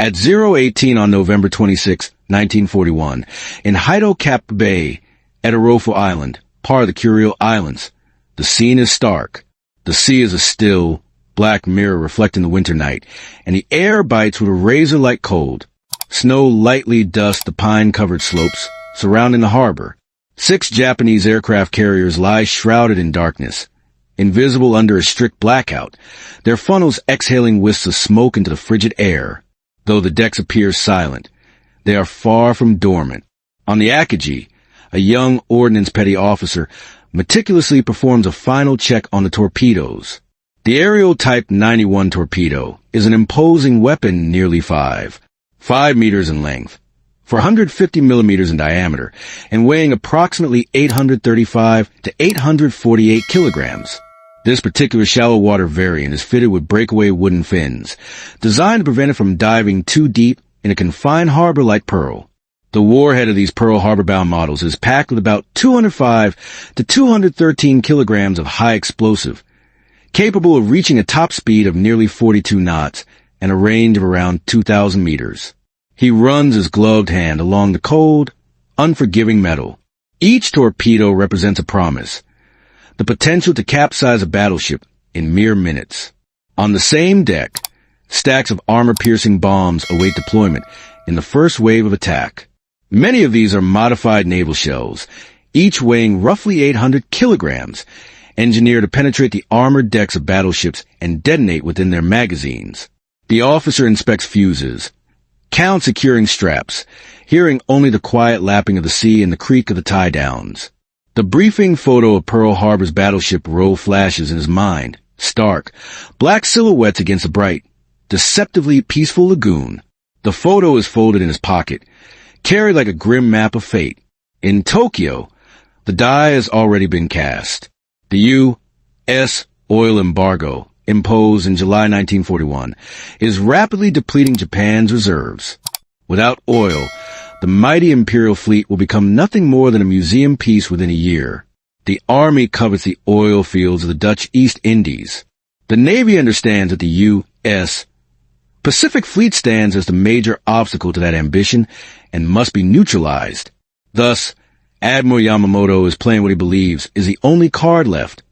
At 0:18 on November 26, 1941, in Haida Cap Bay at Arofo Island, part of the Kurile Islands, the scene is stark. The sea is a still, black mirror reflecting the winter night, and the air bites with a razor-like cold. Snow lightly dusts the pine-covered slopes surrounding the harbor. 6 Japanese aircraft carriers lie shrouded in darkness, invisible under a strict blackout, their funnels exhaling wisps of smoke into the frigid air. Though the decks appear silent, they are far from dormant. On the Akagi, a young ordnance petty officer meticulously performs a final check on the torpedoes. The aerial Type 91 torpedo is an imposing weapon nearly 5 meters in length, 450 millimeters in diameter, and weighing approximately 835 to 848 kilograms. This particular shallow water variant is fitted with breakaway wooden fins, designed to prevent it from diving too deep in a confined harbor like Pearl. The warhead of these Pearl Harbor-bound models is packed with about 205 to 213 kilograms of high explosive, capable of reaching a top speed of nearly 42 knots and a range of around 2,000 meters. He runs his gloved hand along the cold, unforgiving metal. Each torpedo represents a promise, the potential to capsize a battleship in mere minutes. On the same deck, stacks of armor-piercing bombs await deployment in the first wave of attack. Many of these are modified naval shells, each weighing roughly 800 kilograms, engineered to penetrate the armored decks of battleships and detonate within their magazines. The officer inspects fuses, counts securing straps, hearing only the quiet lapping of the sea and the creak of the tie-downs. The briefing photo of Pearl Harbor's battleship row flashes in his mind, stark, black silhouettes against the bright, deceptively peaceful lagoon. The photo is folded in his pocket, carried like a grim map of fate. In Tokyo, the die has already been cast. The U.S. oil embargo, imposed in July 1941, is rapidly depleting Japan's reserves. Without oil, the mighty imperial fleet will become nothing more than a museum piece within a year. The army covets the oil fields of the Dutch East Indies. The Navy understands that the U.S. Pacific Fleet stands as the major obstacle to that ambition and must be neutralized. Thus, Admiral Yamamoto is playing what he believes is the only card left,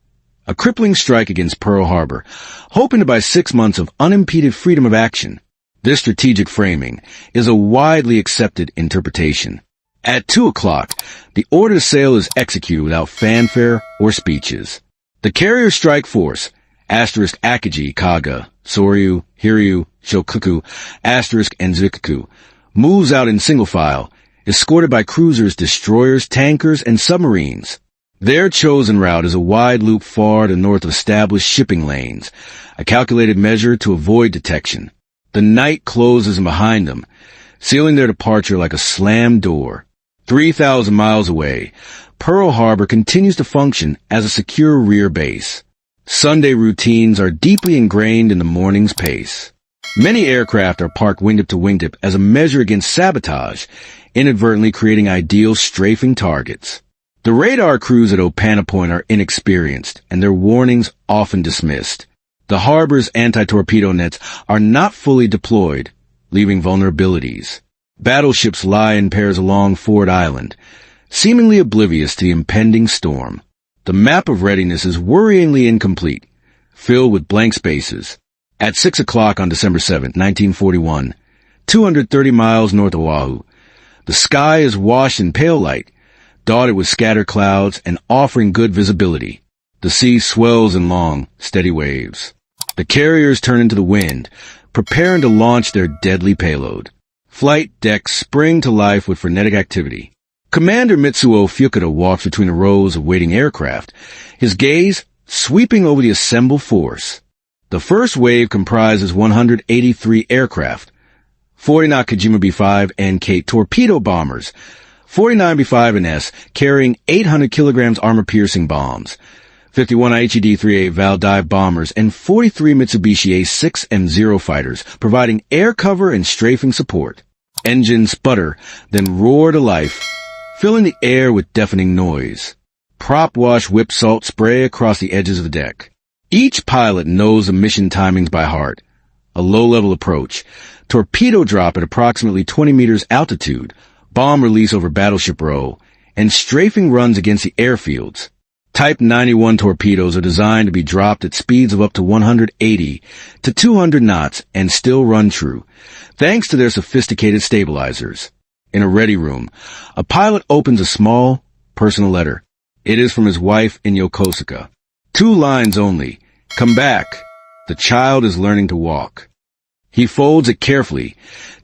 a crippling strike against Pearl Harbor, hoping to buy 6 months of unimpeded freedom of action. This strategic framing is a widely accepted interpretation. At 2 o'clock, the order to sail is executed without fanfare or speeches. The carrier strike force, Akagi, Kaga, Soryu, Hiryu, Shokaku, and Zuikaku, moves out in single file, escorted by cruisers, destroyers, tankers, and submarines. Their chosen route is a wide loop far to the north of established shipping lanes, a calculated measure to avoid detection. The night closes in behind them, sealing their departure like a slammed door. 3,000 miles away, Pearl Harbor continues to function as a secure rear base. Sunday routines are deeply ingrained in the morning's pace. Many aircraft are parked wingtip to wingtip as a measure against sabotage, inadvertently creating ideal strafing targets. The radar crews at Opana Point are inexperienced, and their warnings often dismissed. The harbor's anti-torpedo nets are not fully deployed, leaving vulnerabilities. Battleships lie in pairs along Ford Island, seemingly oblivious to the impending storm. The map of readiness is worryingly incomplete, filled with blank spaces. At 6 o'clock on December 7, 1941, 230 miles north of Oahu, the sky is washed in pale light, dotted with scattered clouds and offering good visibility. The sea swells in long, steady waves. The carriers turn into the wind, preparing to launch their deadly payload. Flight decks spring to life with frenetic activity. Commander Mitsuo Fukuda walks between the rows of waiting aircraft, his gaze sweeping over the assembled force. The first wave comprises 183 aircraft, 49 Kajima B-5 and K torpedo bombers, 49 B-5 and S carrying 800 kilograms armor-piercing bombs, 51 IHD-38 Val dive bombers, and 43 Mitsubishi A-6 M0 fighters, providing air cover and strafing support. Engines sputter, then roar to life, filling the air with deafening noise. Prop wash whip salt spray across the edges of the deck. Each pilot knows the mission timings by heart, a low-level approach, torpedo drop at approximately 20 meters altitude, bomb release over Battleship Row, and strafing runs against the airfields. Type 91 torpedoes are designed to be dropped at speeds of up to 180 to 200 knots and still run true, thanks to their sophisticated stabilizers. In a ready room, a pilot opens a small, personal letter. It is from his wife in Yokosuka. 2 lines only. Come back. The child is learning to walk. He folds it carefully,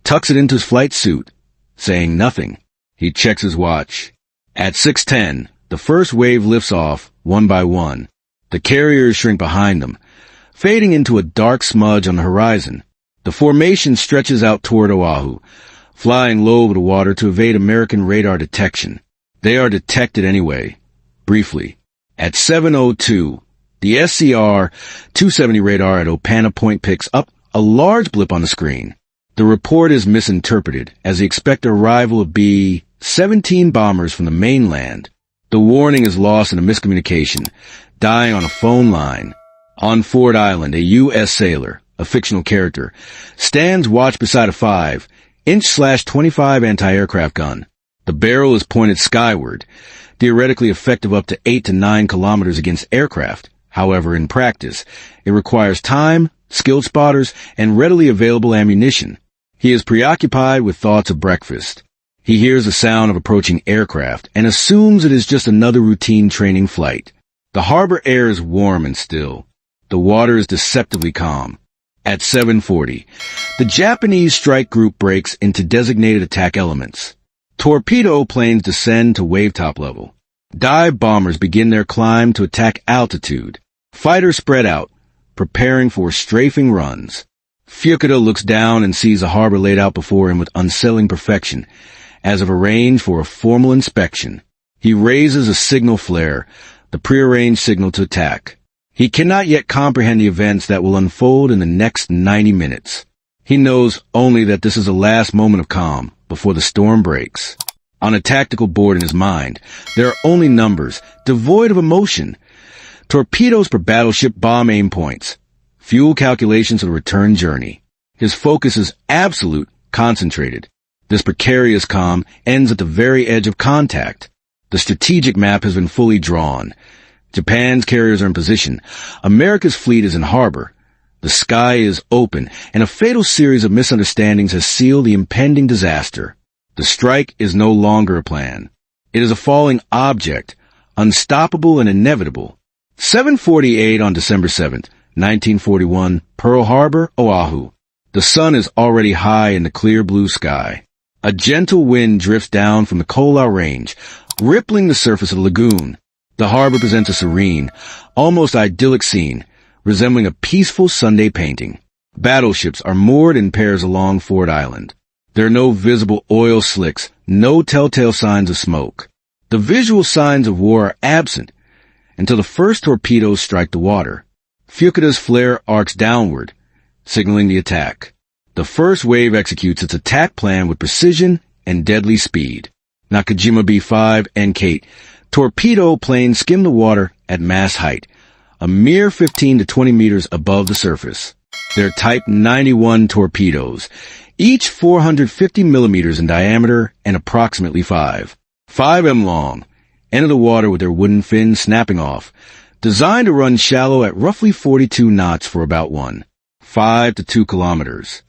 tucks it into his flight suit, saying nothing. He checks his watch. At 6:10, the first wave lifts off, one by one. The carriers shrink behind them, fading into a dark smudge on the horizon. The formation stretches out toward Oahu, flying low over the water to evade American radar detection. They are detected anyway, briefly. At 7:02, the SCR-270 radar at Opana Point picks up a large blip on the screen. The report is misinterpreted as the expected arrival of B-17 bombers from the mainland. The warning is lost in a miscommunication, dying on a phone line. On Ford Island, a U.S. sailor, a fictional character, stands watch beside a 5-inch/25 anti-aircraft gun. The barrel is pointed skyward, theoretically effective up to 8 to 9 kilometers against aircraft. However, in practice, it requires time, skilled spotters, and readily available ammunition. He is preoccupied with thoughts of breakfast. He hears the sound of approaching aircraft and assumes it is just another routine training flight. The harbor air is warm and still. The water is deceptively calm. At 7:40, the Japanese strike group breaks into designated attack elements. Torpedo planes descend to wavetop level. Dive bombers begin their climb to attack altitude. Fighters spread out, preparing for strafing runs. Fukuda looks down and sees the harbor laid out before him with unsettling perfection, as if arranged for a formal inspection. He raises a signal flare, the prearranged signal to attack. He cannot yet comprehend the events that will unfold in the next 90 minutes. He knows only that this is the last moment of calm before the storm breaks. On a tactical board in his mind, there are only numbers, devoid of emotion. Torpedoes per battleship bomb aim points. Fuel calculations of the return journey. His focus is absolute, concentrated. This precarious calm ends at the very edge of contact. The strategic map has been fully drawn. Japan's carriers are in position. America's fleet is in harbor. The sky is open, and a fatal series of misunderstandings has sealed the impending disaster. The strike is no longer a plan. It is a falling object, unstoppable and inevitable. 7:48 on December 7th, 1941, Pearl Harbor, Oahu. The sun is already high in the clear blue sky. A gentle wind drifts down from the Kola Range, rippling the surface of the lagoon. The harbor presents a serene, almost idyllic scene, resembling a peaceful Sunday painting. Battleships are moored in pairs along Ford Island. There are no visible oil slicks, no telltale signs of smoke. The visual signs of war are absent until the first torpedoes strike the water. Fukuda's flare arcs downward, signaling the attack. The first wave executes its attack plan with precision and deadly speed. Nakajima B-5 and Kate torpedo planes skim the water at mass height, a mere 15 to 20 meters above the surface. They're Type 91 torpedoes, each 450 millimeters in diameter and approximately 5 long, enter the water with their wooden fins snapping off, designed to run shallow at roughly 42 knots for about 1.5 to 2 kilometers.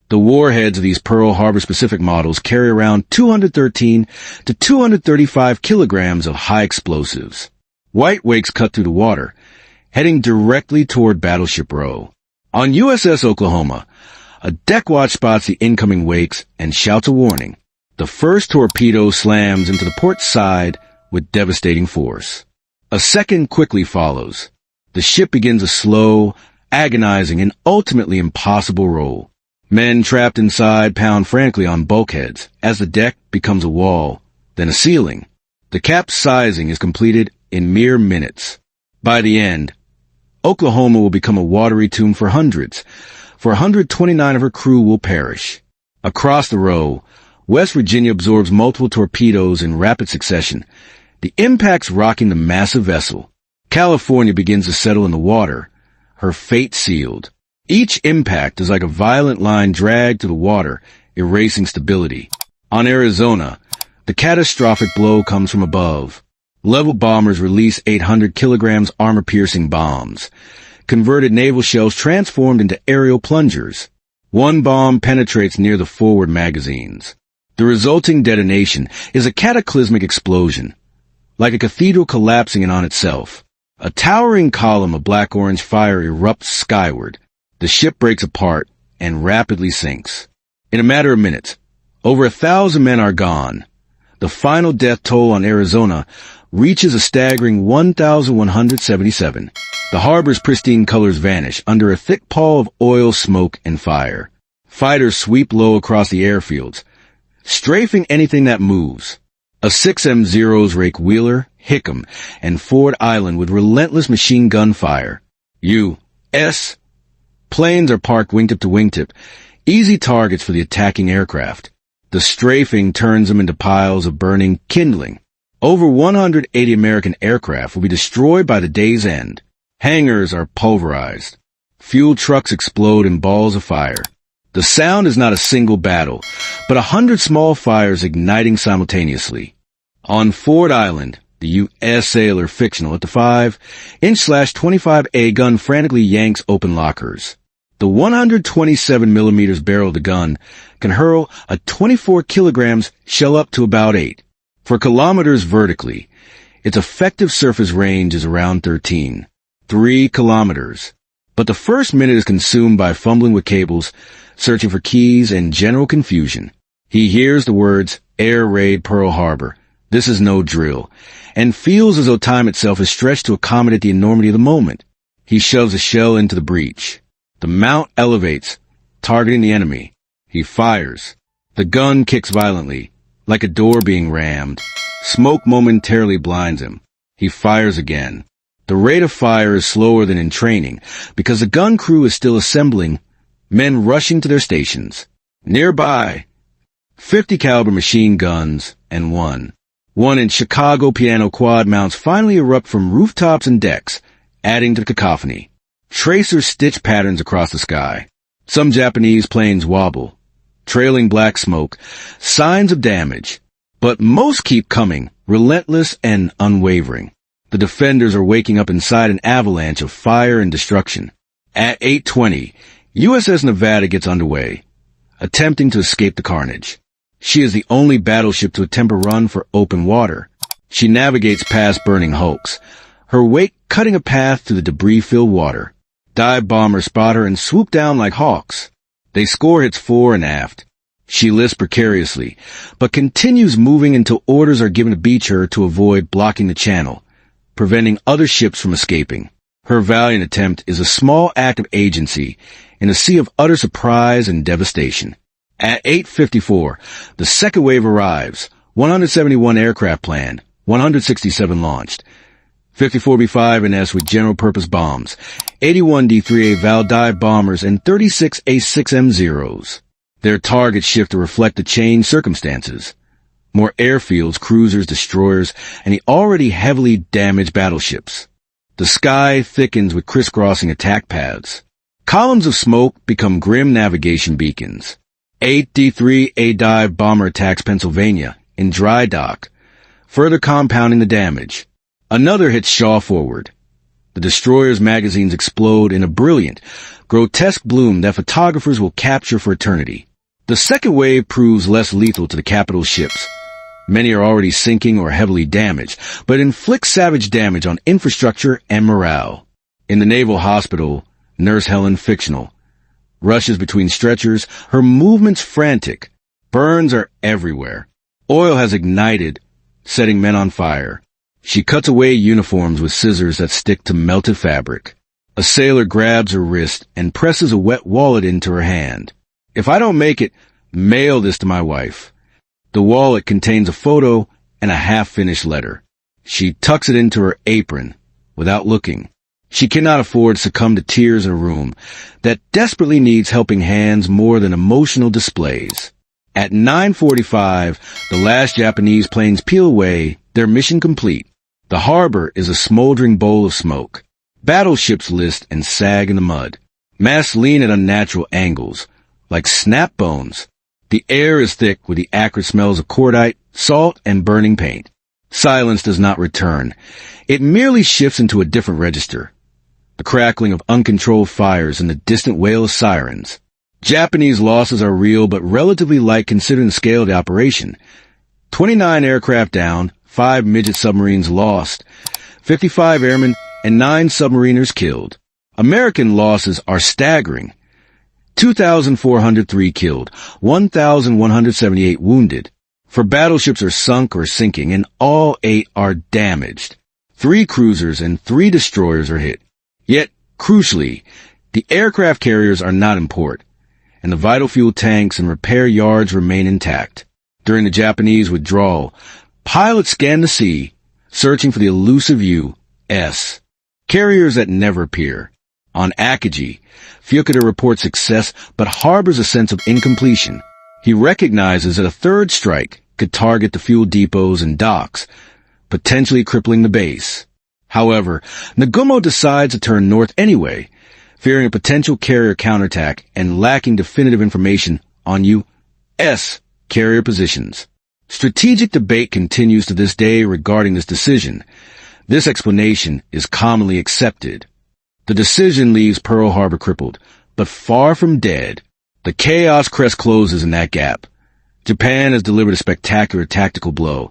The warheads of these Pearl Harbor-specific models carry around 213 to 235 kilograms of high explosives. White wakes cut through the water, heading directly toward Battleship Row. On USS Oklahoma, a deck watch spots the incoming wakes and shouts a warning. The first torpedo slams into the port side with devastating force. A second quickly follows. The ship begins a slow, agonizing, and ultimately impossible roll. Men trapped inside pound frantically on bulkheads as the deck becomes a wall, then a ceiling. The capsizing is completed in mere minutes. By the end, Oklahoma will become a watery tomb for hundreds, for 129 of her crew will perish. Across the row, West Virginia absorbs multiple torpedoes in rapid succession, the impacts rocking the massive vessel. California begins to settle in the water, her fate sealed. Each impact is like a violent line dragged to the water, erasing stability. On Arizona, the catastrophic blow comes from above. Level bombers release 800 kilograms armor-piercing bombs. Converted naval shells transformed into aerial plungers. One bomb penetrates near the forward magazines. The resulting detonation is a cataclysmic explosion, like a cathedral collapsing in on itself. A towering column of black-orange fire erupts skyward. The ship breaks apart and rapidly sinks. In a matter of minutes, over 1,000 men are gone. The final death toll on Arizona reaches a staggering 1,177. The harbor's pristine colors vanish under a thick pall of oil, smoke, and fire. Fighters sweep low across the airfields, strafing anything that moves. A 6M0s rake Wheeler, Hickam, and Ford Island with relentless machine gun fire. U.S. planes are parked wingtip to wingtip, easy targets for the attacking aircraft. The strafing turns them into piles of burning kindling. Over 180 American aircraft will be destroyed by the day's end. Hangars are pulverized. Fuel trucks explode in balls of fire. The sound is not a single battle, but 100 small fires igniting simultaneously. On Ford Island, the U.S. sailor fictional at the 5-inch/25A gun frantically yanks open lockers. The 127 millimeters barrel of the gun can hurl a 24 kilograms shell up to about 8. For kilometers vertically, its effective surface range is around 3 kilometers. But the first minute is consumed by fumbling with cables, searching for keys, and general confusion. He hears the words, "Air Raid Pearl Harbor. This is no drill," and feels as though time itself is stretched to accommodate the enormity of the moment. He shoves a shell into the breach. The mount elevates, targeting the enemy. He fires. The gun kicks violently, like a door being rammed. Smoke momentarily blinds him. He fires again. The rate of fire is slower than in training, because the gun crew is still assembling, men rushing to their stations. Nearby, 50 caliber machine guns and 1-inch Chicago piano quad mounts finally erupt from rooftops and decks, adding to the cacophony. Tracers stitch patterns across the sky. Some Japanese planes wobble, trailing black smoke, signs of damage. But most keep coming, relentless and unwavering. The defenders are waking up inside an avalanche of fire and destruction. At 8:20, USS Nevada gets underway, attempting to escape the carnage. She is the only battleship to attempt a run for open water. She navigates past burning hulks, her wake cutting a path to the debris-filled water. Dive bombers spot her and swoop down like hawks. They score hits fore and aft. She lists precariously, but continues moving until orders are given to beach her to avoid blocking the channel, preventing other ships from escaping. Her valiant attempt is a small act of agency in a sea of utter surprise and devastation. At 8:54, the second wave arrives. 171 aircraft planned, 167 launched. 54 B-5 with general-purpose bombs, 81 D-3A Val dive bombers, and 36 A-6M0s. Their targets shift to reflect the changed circumstances. More airfields, cruisers, destroyers, and the already heavily damaged battleships. The sky thickens with crisscrossing attack paths. Columns of smoke become grim navigation beacons. 8 D-3A dive bomber attacks Pennsylvania in dry dock, further compounding the damage. Another hits Shaw forward. The destroyer's magazines explode in a brilliant, grotesque bloom that photographers will capture for eternity. The second wave proves less lethal to the capital ships. Many are already sinking or heavily damaged, but inflict savage damage on infrastructure and morale. In the naval hospital, Nurse Helen, fictional, rushes between stretchers, her movements frantic. Burns are everywhere. Oil has ignited, setting men on fire. She cuts away uniforms with scissors that stick to melted fabric. A sailor grabs her wrist and presses a wet wallet into her hand. "If I don't make it, mail this to my wife." The wallet contains a photo and a half-finished letter. She tucks it into her apron without looking. She cannot afford to succumb to tears in a room that desperately needs helping hands more than emotional displays. At 9:45, the last Japanese planes peel away, their mission complete. The harbor is a smoldering bowl of smoke. Battleships list and sag in the mud. Masts lean at unnatural angles, like snap bones. The air is thick with the acrid smells of cordite, salt, and burning paint. Silence does not return. It merely shifts into a different register. The crackling of uncontrolled fires and the distant wail of sirens. Japanese losses are real but relatively light considering the scale of the operation. 29 aircraft down, 5 midget submarines lost, 55 airmen, and 9 submariners killed. American losses are staggering. 2,403 killed, 1,178 wounded. 4 battleships are sunk or sinking, and all 8 are damaged. 3 cruisers and 3 destroyers are hit. Yet, crucially, the aircraft carriers are not in port, and the vital fuel tanks and repair yards remain intact. During the Japanese withdrawal, pilots scanned the sea, searching for the elusive U.S. carriers that never appear. On Akagi, Fukuda reports success but harbors a sense of incompletion. He recognizes that a third strike could target the fuel depots and docks, potentially crippling the base. However, Nagumo decides to turn north anyway, fearing a potential carrier counterattack and lacking definitive information on U.S. carrier positions. Strategic debate continues to this day regarding this decision. This explanation is commonly accepted. The decision leaves Pearl Harbor crippled, but far from dead. The chaos crest closes in that gap. Japan has delivered a spectacular tactical blow.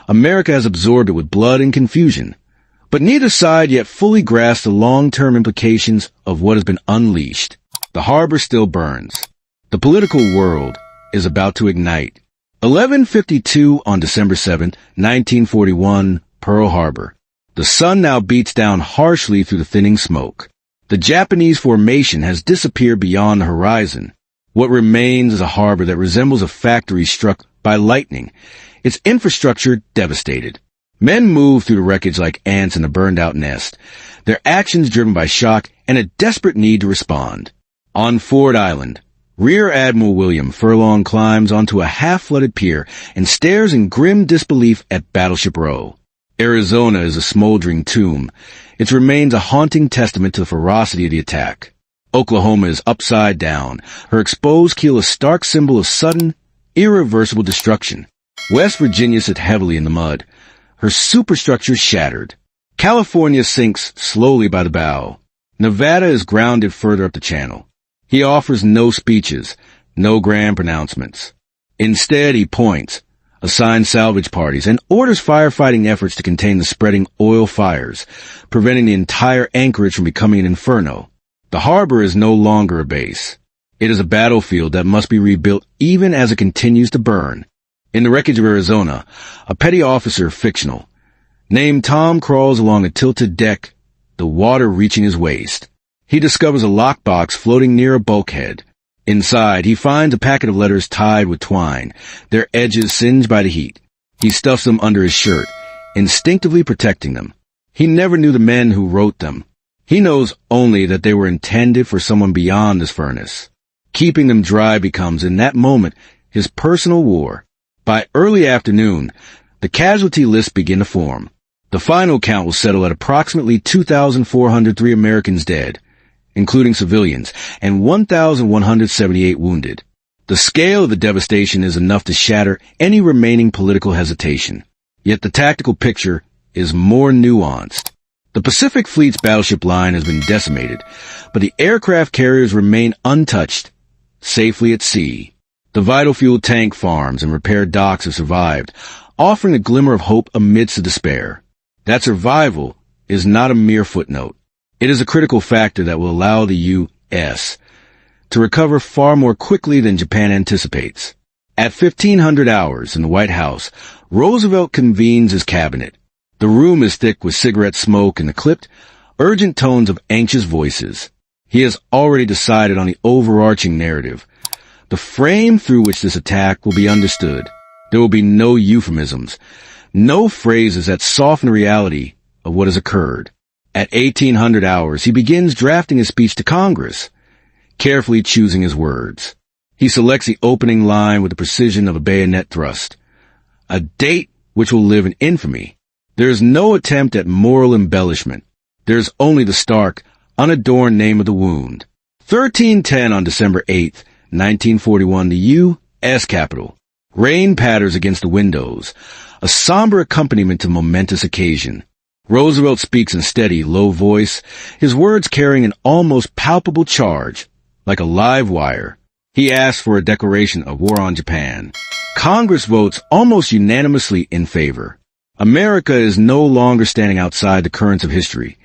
America has absorbed it with blood and confusion. But neither side yet fully grasps the long-term implications of what has been unleashed. The harbor still burns. The political world is about to ignite. 11:52 on December 7, 1941, Pearl Harbor. The sun now beats down harshly through the thinning smoke. The Japanese formation has disappeared beyond the horizon. What remains is a harbor that resembles a factory struck by lightning, its infrastructure devastated. Men move through the wreckage like ants in a burned-out nest, their actions driven by shock and a desperate need to respond. On Ford Island, Rear Admiral William Furlong climbs onto a half-flooded pier and stares in grim disbelief at Battleship Row. Arizona is a smoldering tomb. Its remains a haunting testament to the ferocity of the attack. Oklahoma is upside down, her exposed keel a stark symbol of sudden, irreversible destruction. West Virginia sits heavily in the mud, her superstructure shattered. California sinks slowly by the bow. Nevada is grounded further up the channel. He offers no speeches, no grand pronouncements. Instead, he points, assigns salvage parties, and orders firefighting efforts to contain the spreading oil fires, preventing the entire anchorage from becoming an inferno. The harbor is no longer a base. It is a battlefield that must be rebuilt even as it continues to burn. In the wreckage of Arizona, a petty officer, fictional, named Tom, crawls along a tilted deck, the water reaching his waist. He discovers a lockbox floating near a bulkhead. Inside, he finds a packet of letters tied with twine, their edges singed by the heat. He stuffs them under his shirt, instinctively protecting them. He never knew the men who wrote them. He knows only that they were intended for someone beyond this furnace. Keeping them dry becomes, in that moment, his personal war. By early afternoon, the casualty lists begin to form. The final count will settle at approximately 2,403 Americans dead, including civilians, and 1,178 wounded. The scale of the devastation is enough to shatter any remaining political hesitation. Yet the tactical picture is more nuanced. The Pacific Fleet's battleship line has been decimated, but the aircraft carriers remain untouched, safely at sea. The vital fuel tank farms and repair docks have survived, offering a glimmer of hope amidst the despair. That survival is not a mere footnote. It is a critical factor that will allow the U.S. to recover far more quickly than Japan anticipates. At 1500 hours in the White House, Roosevelt convenes his cabinet. The room is thick with cigarette smoke and the clipped, urgent tones of anxious voices. He has already decided on the overarching narrative, the frame through which this attack will be understood. There will be no euphemisms, no phrases that soften the reality of what has occurred. At 1800 hours, he begins drafting his speech to Congress, carefully choosing his words. He selects the opening line with the precision of a bayonet thrust, a date which will live in infamy. There is no attempt at moral embellishment. There is only the stark, unadorned name of the wound. 13:10 on December 8th, 1941, the U.S. Capitol. Rain patters against the windows, a somber accompaniment to momentous occasion. Roosevelt speaks in steady, low voice, his words carrying an almost palpable charge, like a live wire. He asks for a declaration of war on Japan. Congress votes almost unanimously in favor. America is no longer standing outside the currents of history.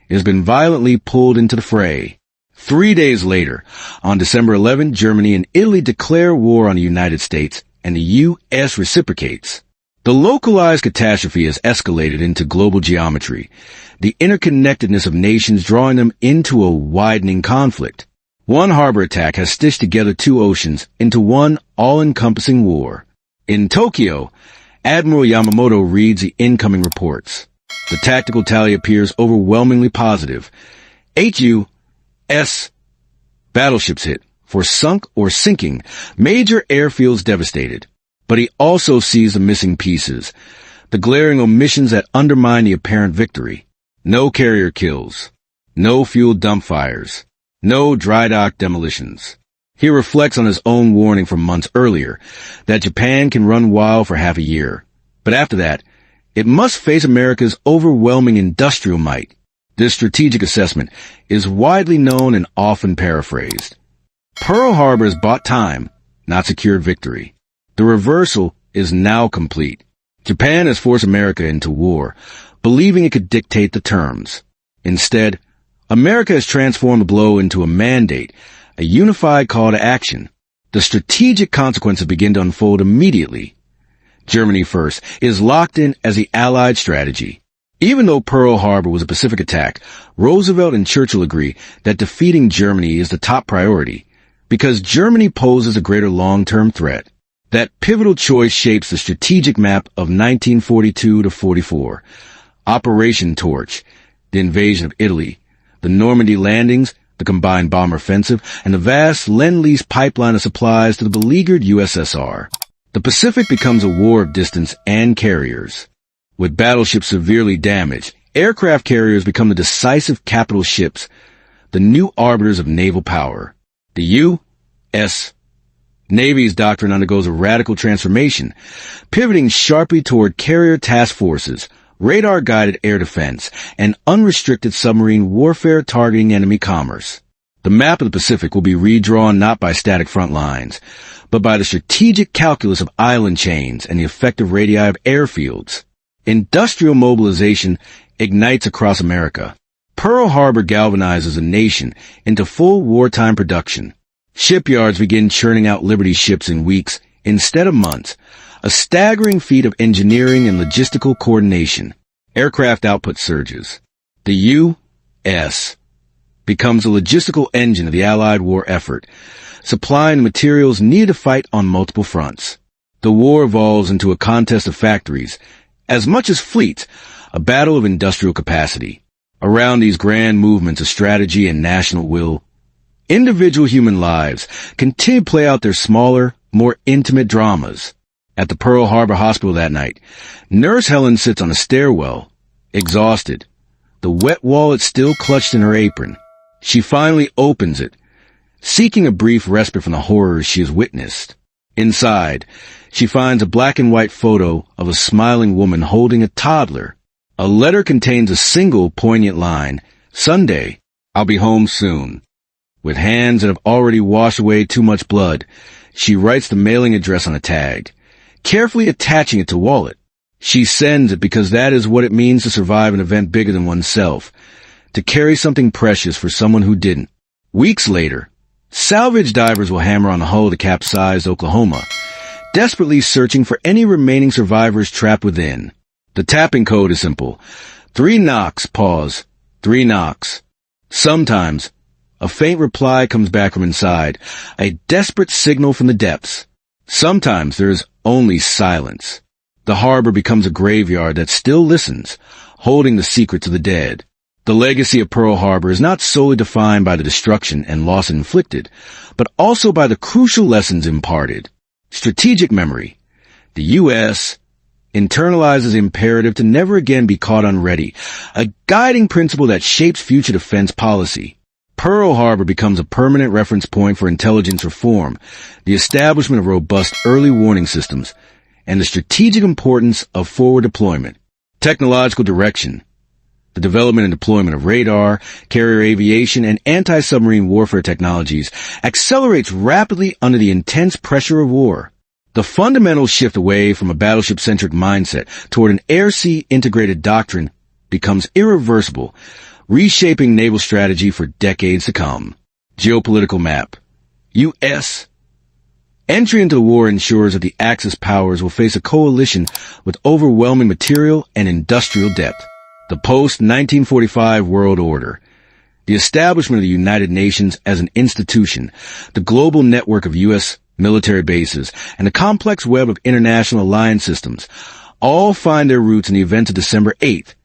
It has been violently pulled into the fray. 3 days later, on December 11, Germany and Italy declare war on the United States, and the U.S. reciprocates. The localized catastrophe has escalated into global geometry, the interconnectedness of nations drawing them into a widening conflict. One harbor attack has stitched together two oceans into one all-encompassing war. In Tokyo, Admiral Yamamoto reads the incoming reports. The tactical tally appears overwhelmingly positive. HU-S battleships hit, for sunk or sinking, major airfields devastated. But he also sees the missing pieces, the glaring omissions that undermine the apparent victory. No carrier kills, no fuel dump fires, no dry dock demolitions. He reflects on his own warning from months earlier, that Japan can run wild for half a year. But after that, it must face America's overwhelming industrial might. This strategic assessment is widely known and often paraphrased. Pearl Harbor has bought time, not secured victory. The reversal is now complete. Japan has forced America into war, believing it could dictate the terms. Instead, America has transformed the blow into a mandate, a unified call to action. The strategic consequences begin to unfold immediately. Germany first is locked in as the Allied strategy. Even though Pearl Harbor was a Pacific attack, Roosevelt and Churchill agree that defeating Germany is the top priority, because Germany poses a greater long-term threat. That pivotal choice shapes the strategic map of 1942 to 44. Operation Torch, the invasion of Italy, the Normandy landings, the combined bomber offensive, and the vast Lend-Lease pipeline of supplies to the beleaguered USSR. The Pacific becomes a war of distance and carriers. With battleships severely damaged, aircraft carriers become the decisive capital ships, the new arbiters of naval power. The U.S. Navy's doctrine undergoes a radical transformation, pivoting sharply toward carrier task forces, radar-guided air defense, and unrestricted submarine warfare targeting enemy commerce. The map of the Pacific will be redrawn not by static front lines, but by the strategic calculus of island chains and the effective radii of airfields. Industrial mobilization ignites across America. Pearl Harbor galvanizes a nation into full wartime production. Shipyards begin churning out Liberty ships in weeks instead of months, a staggering feat of engineering and logistical coordination. Aircraft output surges. The U.S. becomes a logistical engine of the Allied war effort, supplying the materials needed to fight on multiple fronts. The war evolves into a contest of factories, as much as fleets, a battle of industrial capacity. Around these grand movements of strategy and national will, individual human lives continue to play out their smaller, more intimate dramas. At the Pearl Harbor Hospital that night, Nurse Helen sits on a stairwell, exhausted, the wet wallet still clutched in her apron. She finally opens it, seeking a brief respite from the horrors she has witnessed. Inside, she finds a black and white photo of a smiling woman holding a toddler. A letter contains a single poignant line, "Sunday, I'll be home soon." With hands that have already washed away too much blood, she writes the mailing address on a tag, carefully attaching it to wallet. She sends it because that is what it means to survive an event bigger than oneself, to carry something precious for someone who didn't. Weeks later, salvage divers will hammer on the hull of the capsized Oklahoma, desperately searching for any remaining survivors trapped within. The tapping code is simple. 3 knocks, pause, 3 knocks. Sometimes, a faint reply comes back from inside, a desperate signal from the depths. Sometimes there is only silence. The harbor becomes a graveyard that still listens, holding the secrets of the dead. The legacy of Pearl Harbor is not solely defined by the destruction and loss inflicted, but also by the crucial lessons imparted. Strategic memory. The U.S. internalizes the imperative to never again be caught unready, a guiding principle that shapes future defense policy. Pearl Harbor becomes a permanent reference point for intelligence reform, the establishment of robust early warning systems, and the strategic importance of forward deployment. Technological direction. The development and deployment of radar, carrier aviation, and anti-submarine warfare technologies accelerates rapidly under the intense pressure of war. The fundamental shift away from a battleship-centric mindset toward an air-sea integrated doctrine becomes irreversible, reshaping naval strategy for decades to come. Geopolitical map. U.S. Entry into the war ensures that the Axis powers will face a coalition with overwhelming material and industrial depth. The post-1945 world order. The establishment of the United Nations as an institution, the global network of U.S. military bases, and the complex web of international alliance systems all find their roots in the events of December 8th,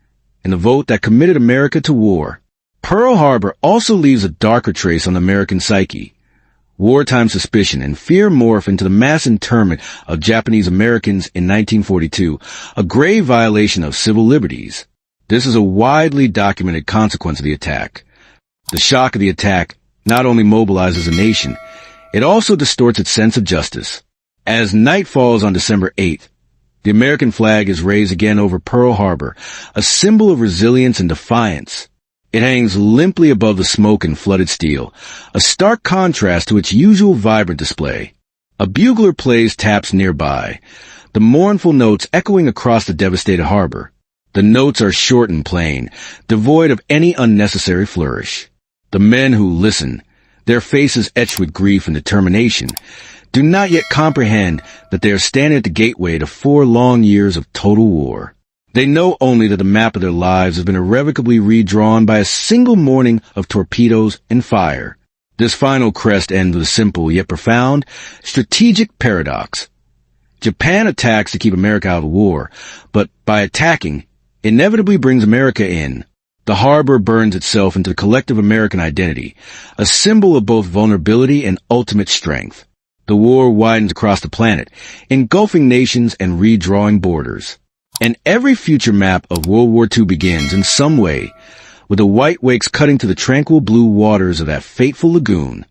and the vote that committed America to war. Pearl Harbor also leaves a darker trace on the American psyche. Wartime suspicion and fear morph into the mass internment of Japanese Americans in 1942, a grave violation of civil liberties. This is a widely documented consequence of the attack. The shock of the attack not only mobilizes a nation, it also distorts its sense of justice. As night falls on December 8th, the American flag is raised again over Pearl Harbor, a symbol of resilience and defiance. It hangs limply above the smoke and flooded steel, a stark contrast to its usual vibrant display. A bugler plays taps nearby, the mournful notes echoing across the devastated harbor. The notes are short and plain, devoid of any unnecessary flourish. The men who listen, their faces etched with grief and determination, do not yet comprehend that they are standing at the gateway to 4 long years of total war. They know only that the map of their lives has been irrevocably redrawn by a single morning of torpedoes and fire. This final crest ends with a simple yet profound strategic paradox. Japan attacks to keep America out of war, but by attacking, inevitably brings America in. The harbor burns itself into the collective American identity, a symbol of both vulnerability and ultimate strength. The war widens across the planet, engulfing nations and redrawing borders. And every future map of World War II begins in some way, with the white wakes cutting to the tranquil blue waters of that fateful lagoon.